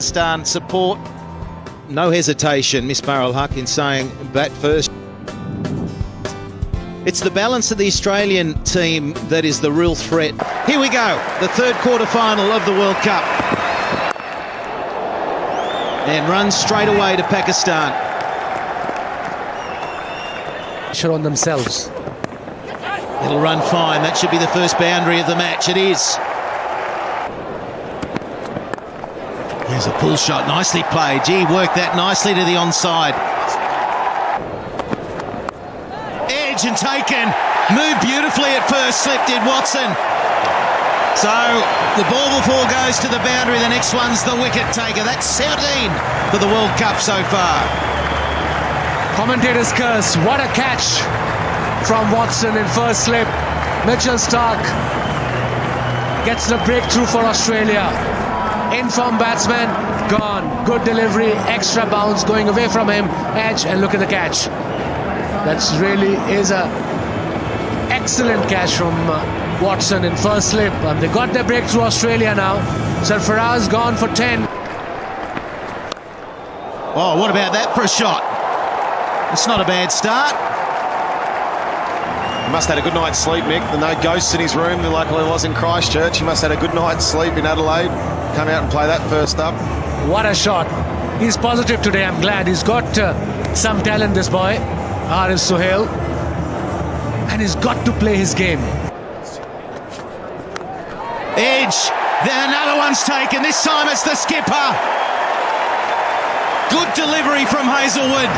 Pakistan support. No hesitation, Misbah ul Haq, in saying bat first. It's the balance of the Australian team that is the real threat. Here we go, the third quarter-final of the World Cup. And runs straight away to Pakistan. Pressure on themselves. It'll run fine. That should be the first boundary of the match. It is. There's a pull shot. Nicely played. Gee, worked that nicely to the onside. Edge and taken. Moved beautifully at first slip, did Watson. So the ball before goes to the boundary. The next one's the wicket taker. That's 17 for the World Cup so far. Commentators curse. What a catch from Watson in first slip. Mitchell Starc gets the breakthrough for Australia. In-form batsman, gone. Good delivery, extra bounce going away from him. Edge, and look at the catch. That really is a excellent catch from Watson in first slip. They got their breakthrough, Australia now. Sarfaraz gone for 10. Oh, what about that for a shot? It's not a bad start. He must have had a good night's sleep, Mick. The no ghosts in his room like it was in Christchurch. He must have had a good night's sleep in Adelaide. Come out and play that first up. What a shot. He's positive today, I'm glad. He's got some talent, this boy, Haris Sohail. And he's got to play his game. Edge. Then another one's taken. This time it's the skipper. Good delivery from Hazelwood.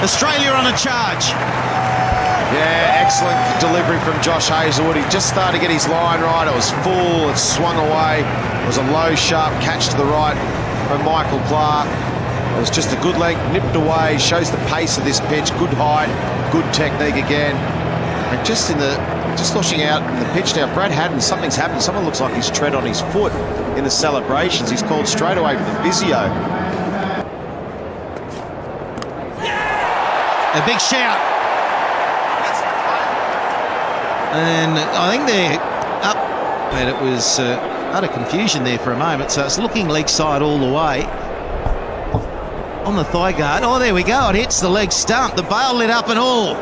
Australia on a charge. Yeah, excellent delivery from Josh Hazelwood. He just started to get his line right. It was full, it swung away. It was a low, sharp catch to the right from Michael Clark. It was just a good length, nipped away, shows the pace of this pitch. Good height, good technique again. And just looking out in the pitch now, Brad Haddon, something's happened. Someone looks like he's tread on his foot in the celebrations. He's called straight away for the physio. A big shout. And I think they're up. And it was utter confusion there for a moment. So it's looking leg side all the way. On the thigh guard. Oh, there we go. It hits the leg stump. The bail lit up and all.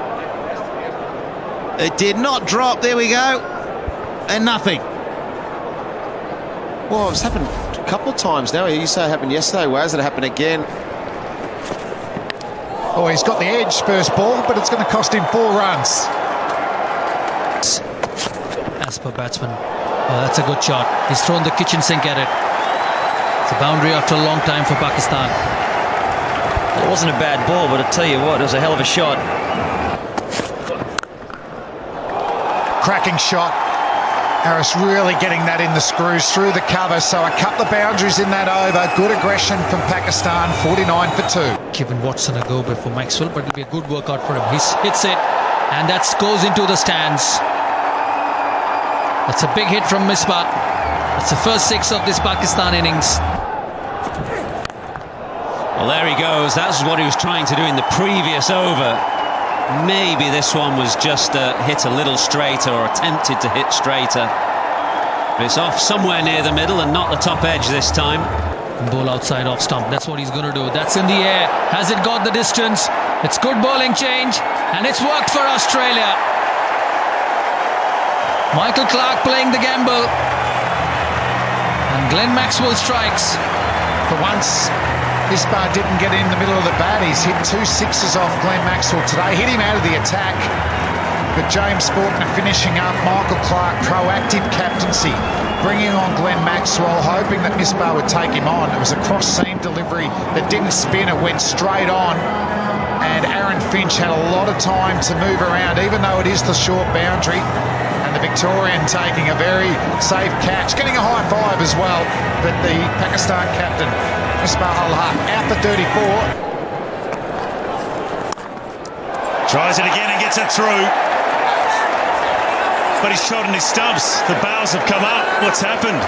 It did not drop. There we go. And nothing. Well, it's happened a couple of times now. You say it happened yesterday. Where's it happen again? Oh, he's got the edge first ball, but it's going to cost him 4 runs. As per batsman. Oh, that's a good shot. He's thrown the kitchen sink at it. It's a boundary after a long time for Pakistan. Well, it wasn't a bad ball, but I tell you what, it was a hell of a shot. Cracking shot. Harris really getting that in the screws through the cover, so a couple of boundaries in that over. Good aggression from Pakistan, 49 for 2. Given Watson a go before Maxwell, but it'll be a good workout for him. He hits it, and that goes into the stands. That's a big hit from Misbah. That's the first 6 of this Pakistan innings. Well, there he goes. That's what he was trying to do in the previous over. Maybe this one was just hit a little straighter, or attempted to hit straighter. But it's off somewhere near the middle and not the top edge this time. Ball outside off stump. That's what he's going to do. That's in the air. Has it got the distance? It's good bowling change, and it's worked for Australia. Michael Clark playing the gamble. And Glenn Maxwell strikes. For once, Misbah didn't get in the middle of the bat. He's hit 2 sixes off Glenn Maxwell today. Hit him out of the attack. But James Faulkner finishing up. Michael Clark, proactive captaincy, bringing on Glenn Maxwell, hoping that Misbah would take him on. It was a cross-seam delivery that didn't spin. It went straight on. And Aaron Finch had a lot of time to move around, even though it is the short boundary. And the Victorian taking a very safe catch, getting a high five as well. But the Pakistan captain, Misbah ul Haq, out for 34. Tries it again and gets it through. But he's trodden his stumps. The bows have come up. What's happened?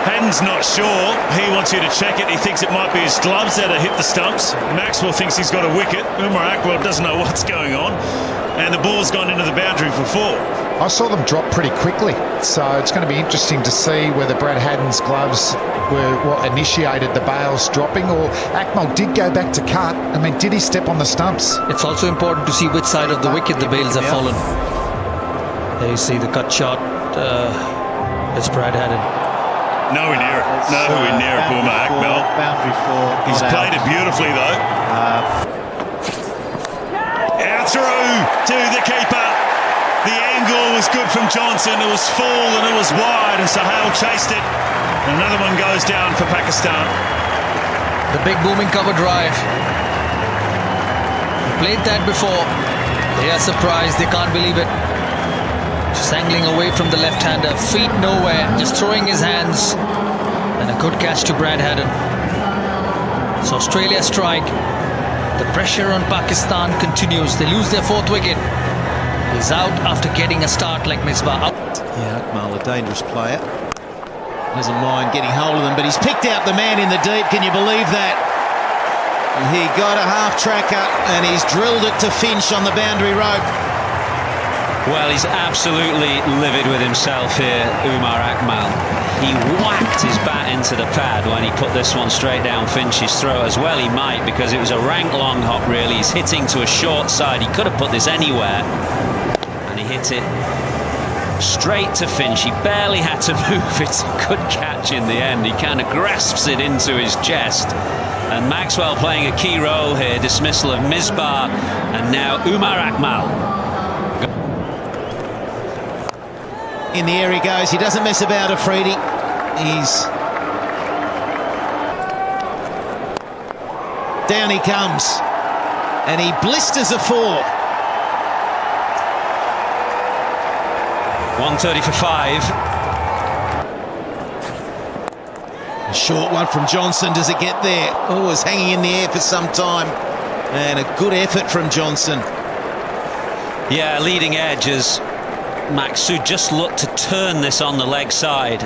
Haddon's not sure. He wants you to check it. He thinks it might be his gloves that have hit the stumps. Maxwell thinks he's got a wicket. Umar Akmal doesn't know what's going on. And the ball's gone into the boundary for 4. I saw them drop pretty quickly, so it's going to be interesting to see whether Brad Haddin's gloves were what initiated the bails dropping, or Akmal did go back to cut. I mean, did he step on the stumps? It's also important to see which side of the wicket the bails have fallen. There you see the cut shot. It's Brad Haddin. Nowhere near it. Nowhere near it, Umar Akmal. Boundary for. He's played it beautifully, though. Out through to the keeper. The angle was good from Johnson. It was full and it was wide, and Sohail chased it. And another one goes down for Pakistan. The big booming cover drive. Played that before. They are surprised. They can't believe it. Just angling away from the left-hander. Feet nowhere. Just throwing his hands. And a good catch to Brad Haddin. So Australia strike. The pressure on Pakistan continues. They lose their 4th wicket. He's out after getting a start like Misbah. Yeah, Akmal, a dangerous player. Doesn't mind getting hold of them, but he's picked out the man in the deep. Can you believe that? He got a half-tracker and he's drilled it to Finch on the boundary rope. Well, he's absolutely livid with himself here, Umar Akmal. He whacked his bat into the pad when he put this one straight down Finch's throat. As well he might, because it was a rank long hop, really. He's hitting to a short side. He could have put this anywhere. And he hit it straight to Finch. He barely had to move. It's a good catch in the end. He kind of grasps it into his chest. And Maxwell playing a key role here. Dismissal of Misbah. And now Umar Akmal. In the air he goes. He doesn't mess about, Afridi. He's... Down he comes. And he blisters a 4. 130 for 5. A short one from Johnson. Does it get there? Oh, it's hanging in the air for some time. And a good effort from Johnson. Yeah, leading edge as Maksud just looked to turn this on the leg side.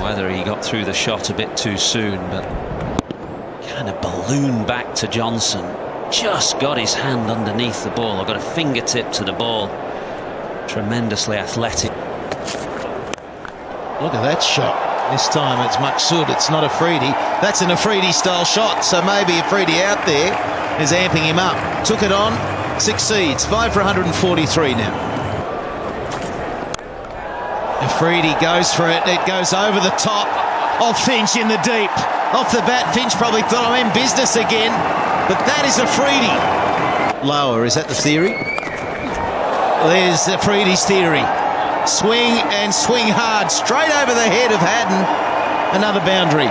Whether he got through the shot a bit too soon, but kind of ballooned back to Johnson. Just got his hand underneath the ball, or got a fingertip to the ball. Tremendously athletic. Look at that shot. This time it's Maksud, it's not Afridi. That's an Afridi style shot, so maybe Afridi out there is amping him up. Took it on, succeeds. 5 for 143 now. Afridi goes for it. It goes over the top of Finch in the deep. Off the bat, Finch probably thought, I'm in business again. But that is Afridi. Lower, is that the theory? There's Afridi's theory. Swing and swing hard. Straight over the head of Haddin. Another boundary.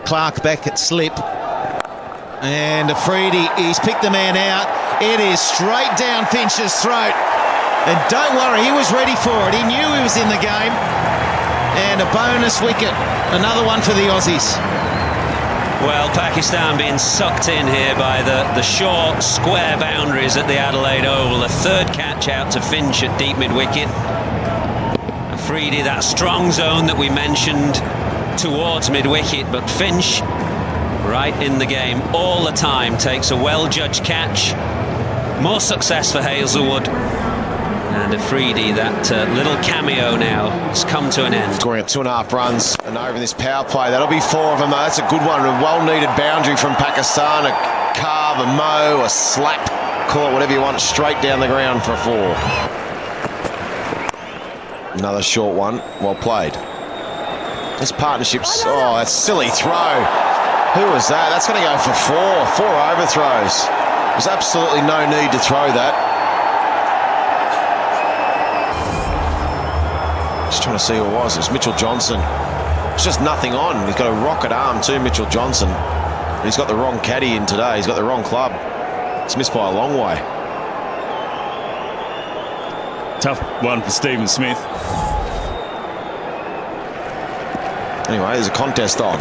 Clark back at slip. And Afridi, he's picked the man out. It is straight down Finch's throat. And don't worry, he was ready for it. He knew he was in the game. And a bonus wicket. Another one for the Aussies. Well, Pakistan being sucked in here by the short, square boundaries at the Adelaide Oval. A 3rd catch out to Finch at deep mid-wicket. Afridi, that strong zone that we mentioned towards mid-wicket, but Finch right in the game all the time, takes a well-judged catch. More success for Hazelwood. And Afridi, that little cameo now has come to an end. Scoring at 2.5 runs and over this power play. That'll be 4 of them. That's a good one. A well-needed boundary from Pakistan. A carve, a mow, a slap. Call it whatever you want. Straight down the ground for a 4. Another short one. Well played. This partnership's... Oh, that's a silly throw. Who was that? That's going to go for 4. 4 overthrows. There's absolutely no need to throw that. Just trying to see who it was. It was Mitchell Johnson. It's just nothing on. He's got a rocket arm too, Mitchell Johnson. But he's got the wrong caddy in today. He's got the wrong club. It's missed by a long way. Tough one for Stephen Smith. Anyway, there's a contest on.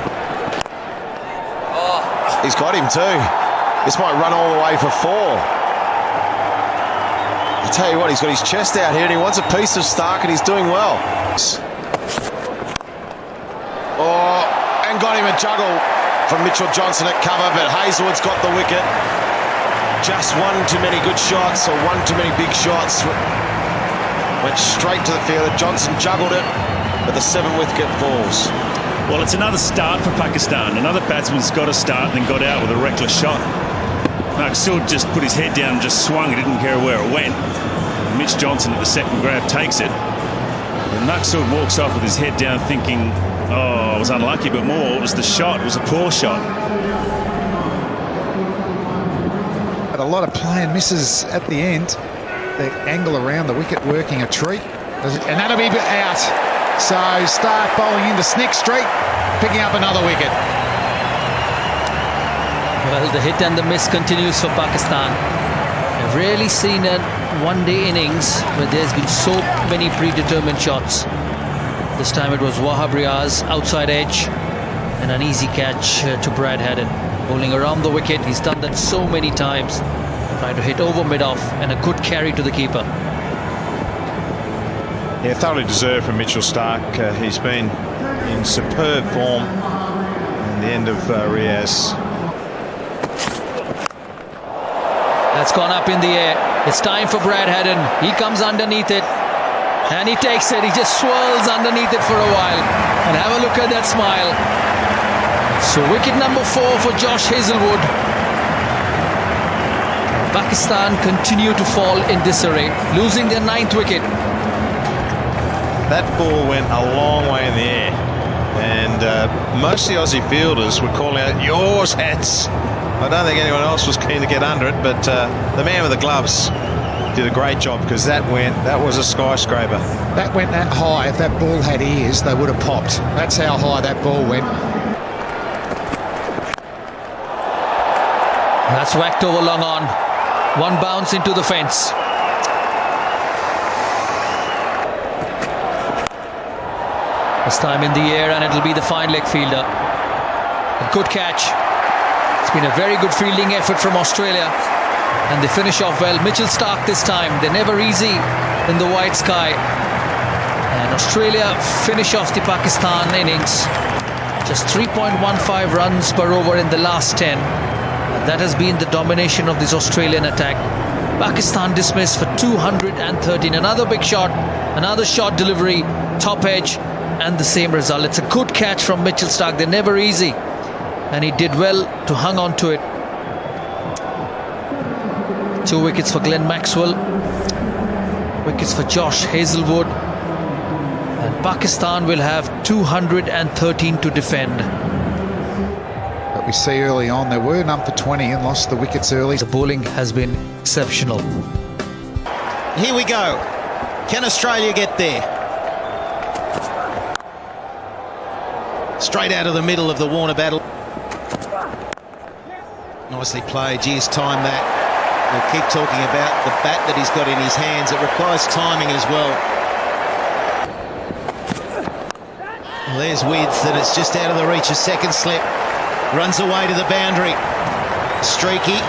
He's got him too. This might run all the way for 4. I tell you what, he's got his chest out here and he wants a piece of Stark, and he's doing well. Oh, and got him a juggle from Mitchell Johnson at cover, but Hazelwood's got the wicket. Just one too many good shots, or one too many big shots. went straight to the fielder. Johnson juggled it, but the 7th wicket falls. Well, it's another start for Pakistan. Another batsman's got a start and then got out with a reckless shot. Maksud just put his head down and just swung. He didn't care where it went. Mitch Johnson at the second grab takes it. And Maksud walks off with his head down thinking, oh, I was unlucky, but more, it was the shot. It was a poor shot. But a lot of play and misses at the end. The angle around the wicket working a treat. And that'll be out. So Stark bowling into Snick Street, picking up another wicket. Well, the hit and the miss continues for Pakistan. I've rarely seen a one-day innings where there's been so many predetermined shots. This time it was Wahab Riaz, outside edge, and an easy catch to Brad Haddon. Bowling around the wicket, he's done that so many times. Trying to hit over mid-off, and a good carry to the keeper. Yeah, thoroughly deserved from Mitchell Stark. He's been in superb form. And the end of Riaz. That's gone up in the air. It's time for Brad Haddon. He comes underneath it. And he takes it. He just swirls underneath it for a while. And have a look at that smile. So wicket number 4 for Josh Hazlewood. Pakistan continue to fall in disarray, losing their 9th wicket. That ball went a long way in the air. And most of the Aussie fielders were calling out, yours, Hats. I don't think anyone else was keen to get under it, but the man with the gloves did a great job, because that was a skyscraper. That went that high. If that ball had ears, they would have popped. That's how high that ball went. That's whacked over long on. One bounce into the fence. This time in the air, and it'll be the fine leg fielder. A good catch. It's been a very good fielding effort from Australia, and they finish off well. Mitchell Stark this time. They're never easy in the white sky. And Australia finish off the Pakistan innings. Just 3.15 runs per over in the last 10. And that has been the domination of this Australian attack. Pakistan dismissed for 213. Another big shot, another short delivery, top edge, and the same result. It's a good catch from Mitchell Stark. They're never easy, and he did well to hang on to it. 2 wickets for Glenn Maxwell, wickets for Josh Hazlewood, and Pakistan will have 213 to defend. But we see early on there were none for 20 and lost the wickets early. The bowling has been exceptional. Here we go. Can Australia get there? Straight out of the middle of the Warner battle. Nicely played. Geez, time that. We'll keep talking about the bat that he's got in his hands. It requires timing as well. Well, there's width, and it's just out of the reach. A second slip. Runs away to the boundary. Streaky.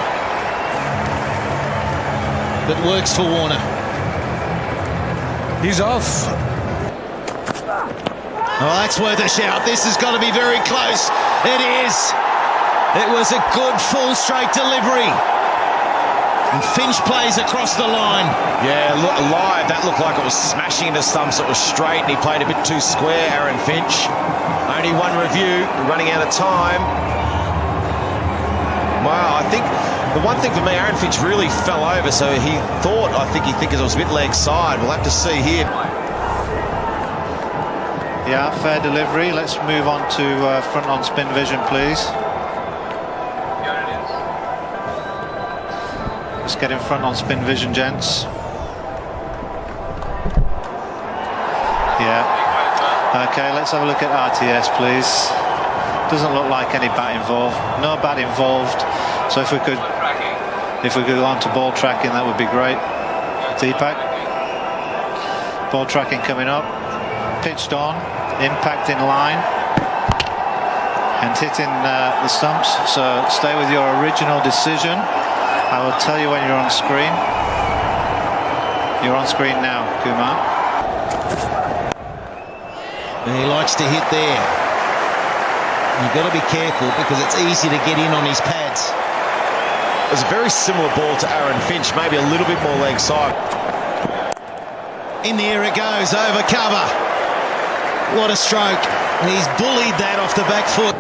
But works for Warner. He's off. Oh, that's worth a shout. This has got to be very close. It is. It was a good full straight delivery. And Finch plays across the line. Yeah, look, live, that looked like it was smashing into stumps. It was straight, and he played a bit too square, Aaron Finch. Only one review, running out of time. Wow, I think the one thing for me, Aaron Finch really fell over, so I think it was a bit leg side. We'll have to see here. Yeah, fair delivery. Let's move on to front on spin vision, please. Let's get in front on spin vision, gents. Yeah. Okay, let's have a look at RTS, please. Doesn't look like any bat involved. No bat involved. So if we could go on to ball tracking, that would be great. Deepak. Ball tracking coming up. Pitched on, impact in line, and hitting the stumps. So stay with your original decision. I will tell you when you're on screen. You're on screen now, Kumar. And he likes to hit there. You've got to be careful, because it's easy to get in on his pads. It was a very similar ball to Aaron Finch, maybe a little bit more leg side. In the air it goes, over cover. What a stroke. He's bullied that off the back foot.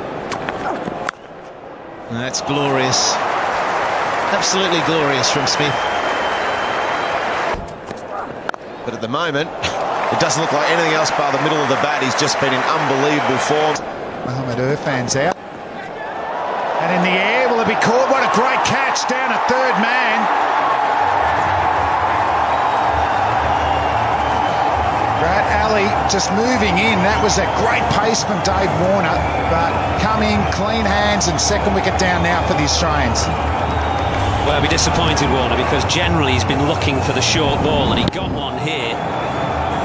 That's glorious. Absolutely glorious from Smith. But at the moment, it doesn't look like anything else but the middle of the bat. He's just been in unbelievable form. Mohamed Irfan's out. And in the air, will it be caught? What a great catch down at third man. Virat Ali just moving in. That was a great pace from Dave Warner, but coming clean hands and second wicket down now for the Australians. Well, I'll be disappointed, Warner, because generally he's been looking for the short ball, and he got one here,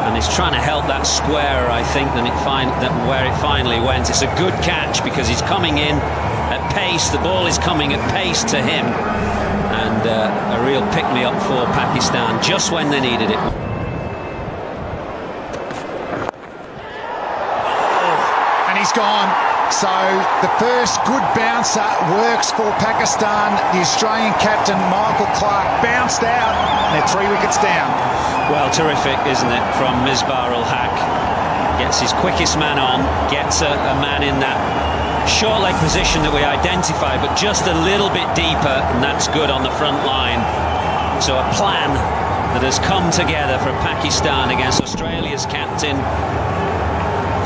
and he's trying to help that square, I think, where it finally went. It's a good catch because he's coming in at pace. The ball is coming at pace to him, and a real pick-me-up for Pakistan just when they needed it. And he's gone. So the first good bouncer works for Pakistan. The Australian captain, Michael Clarke, bounced out. And they're 3 wickets down. Well, terrific, isn't it, from Misbah-ul-Haq. Gets his quickest man on, gets a man in that short leg position that we identify, but just a little bit deeper, and that's good on the front line. So a plan that has come together for Pakistan against Australia's captain.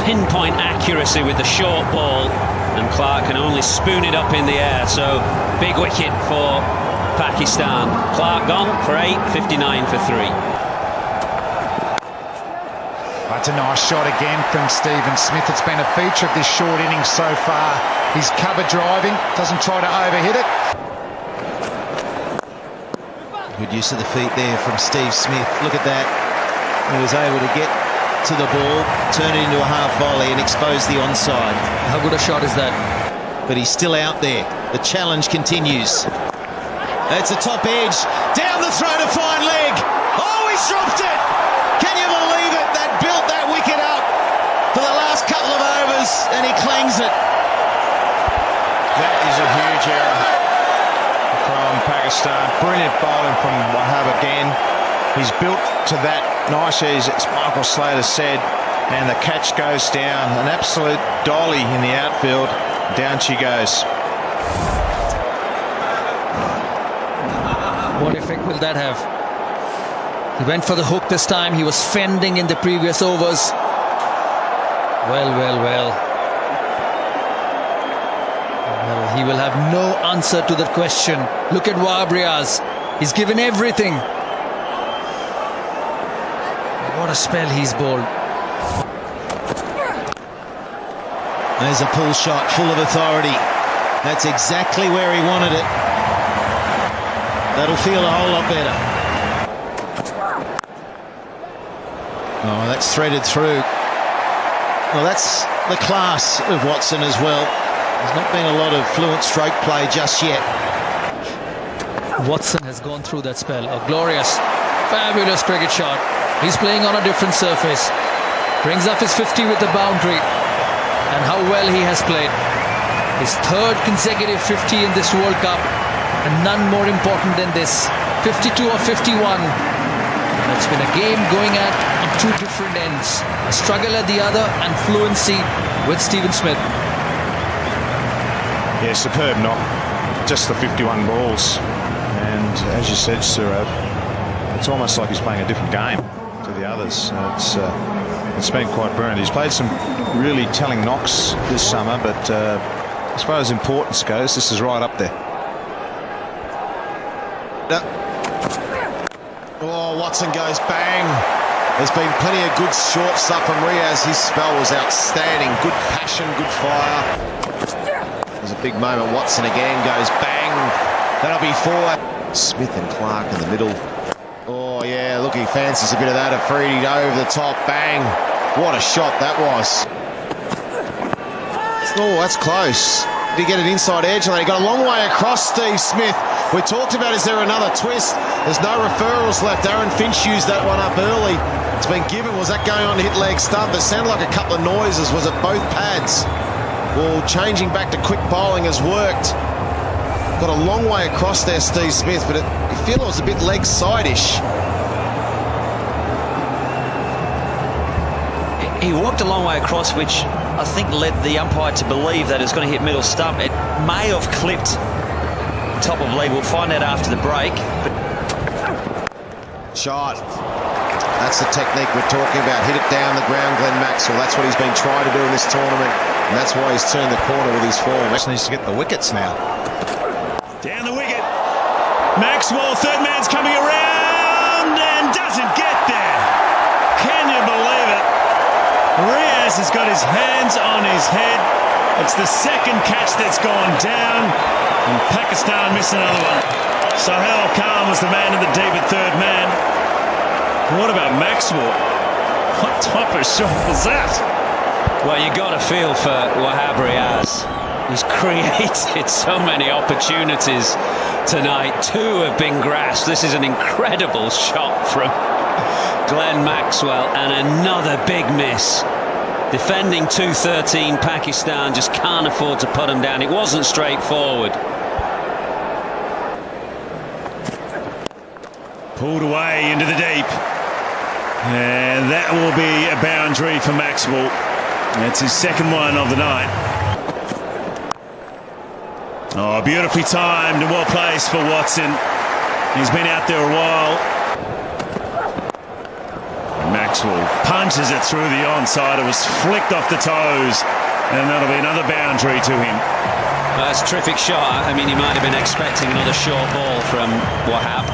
Pinpoint accuracy with the short ball, and Clarke can only spoon it up in the air. So big wicket for Pakistan. Clarke gone for 8, 59 for 3. That's a nice shot again from Stephen Smith. It's been a feature of this short innings so far. He's cover driving, doesn't try to overhit it. Good use of the feet there from Steve Smith. Look at that. He was able to get to the ball, turn it into a half volley and expose the onside. How good a shot is that? But he's still out there. The challenge continues. It's a top edge. Down the throat, a fine leg. Oh, he's dropped it. Can you believe it? That built that wicket up for the last couple of overs, and he clangs it. That is a huge error from Pakistan. Brilliant bowling from Wahab again. He's built to that nice ease, as Michael Slater said, and the catch goes down. An absolute dolly in the outfield. Down she goes. What effect will that have? He went for the hook this time. He was fending in the previous overs. Well. Well, he will have no answer to that question. Look at Wahab Riaz. He's given everything. What a spell he's bowled. There's a pull shot, full of authority. That's exactly where he wanted it. That'll feel a whole lot better. Oh, that's threaded through. Well, that's the class of Watson as well. There's not been a lot of fluent stroke play just yet. Watson has gone through that spell. A glorious, fabulous cricket shot. He's playing on a different surface. Brings up his 50 with the boundary. And how well he has played. His third consecutive 50 in this World Cup. And none more important than this. 52 or 51. It's been a game going at on two different ends. A struggle at the other and fluency with Stephen Smith. Yeah, superb knock. Just the 51 balls. And as you said, Surav, it's almost like he's playing a different game to the others. It's been quite brilliant. He's played some really telling knocks this summer, but as far as importance goes, this is right up there. Oh, Watson goes bang. There's been plenty of good short stuff from Riaz. His spell was outstanding. Good passion, good fire. There's a big moment. Watson again goes bang. That'll be 4. Smith and Clarke in the middle. Oh, yeah, look, he fancies a bit of that. Afridi over the top, bang. What a shot that was. Oh, that's close. Did he get an inside edge? And he got a long way across, Steve Smith. We talked about, is there another twist? There's no referrals left. Aaron Finch used that one up early. It's been given. Was that going on to hit leg stump? There sounded like a couple of noises. Was it both pads? Well, changing back to quick bowling has worked. Got a long way across there, Steve Smith, but you feel it was a bit leg side-ish. He walked a long way across, which I think led the umpire to believe that it's going to hit middle stump. It may have clipped top of leg. We'll find out after the break. Shot. That's the technique we're talking about. Hit it down the ground, Glenn Maxwell. That's what he's been trying to do in this tournament, and that's why he's turned the corner with his form. Just needs to get the wickets now. Down the wicket. Maxwell, third man's coming around and doesn't get there. Can you believe it? Riaz has got his hands on his head. It's the second catch that's gone down, and Pakistan miss another one. Sohail Khan was the man in the deep at third man. What about Maxwell? What type of shot was that? Well, you got to feel for Wahab Riaz. He's created so many opportunities tonight. Two have been grasped. This is an incredible shot from Glenn Maxwell, and another big miss. Defending 213 Pakistan just can't afford to put him down. It wasn't straightforward. Pulled away into the deep. And that will be a boundary for Maxwell. That's his second one of the night. Oh, beautifully timed and well placed for Watson. He's been out there a while. Maxwell punches it through the onside. It was flicked off the toes, and that'll be another boundary to him. That's a terrific shot. I mean, he might have been expecting another short ball from Wahab.